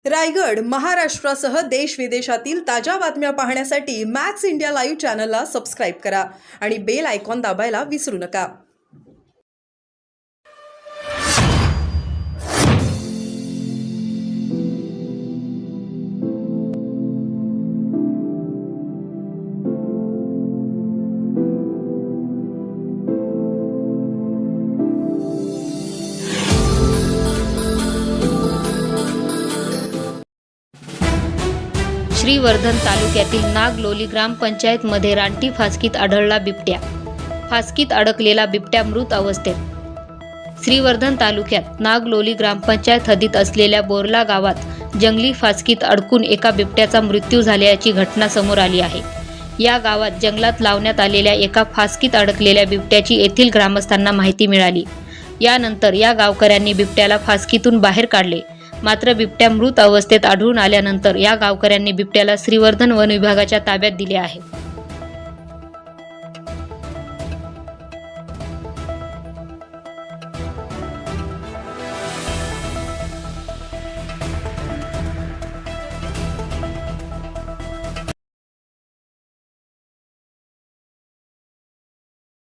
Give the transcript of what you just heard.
रायगड, महाराष्ट्रासह देश विदेशातील ताज्या बातम्या पाहण्यासाठी मॅक्स इंडिया लाईव्ह चॅनलला सबस्क्राईब करा आणि बेल आयकॉन दाबायला विसरू नका. श्रीवर्धन तालुक्यातील नागलोली ग्रामपंचायतमध्ये रानटी फासकीत आढळला बिबट्या. फासकीत अडकलेला बिबट्या मृत अवस्थेत. श्रीवर्धन तालुक्यात नागलोली ग्रामपंचायत हद्दीत असलेल्या बोरला गावात जंगली फासकीत अडकून एका बिबट्याचा मृत्यू झाल्याची घटना समोर आली आहे. या गावात जंगलात लावण्यात आलेल्या एका फासकीत अडकलेल्या बिबट्याची येथील ग्रामस्थांना माहिती मिळाली. यानंतर या गावकऱ्यांनी बिबट्याला फासकीतून बाहेर काढले. मात्र बिबट्या मृत अवस्थेत आढळून आल्यानंतर या गावकऱ्यांनी बिबट्याला श्रीवर्धन वन विभागाच्या ताब्यात दिले आहे.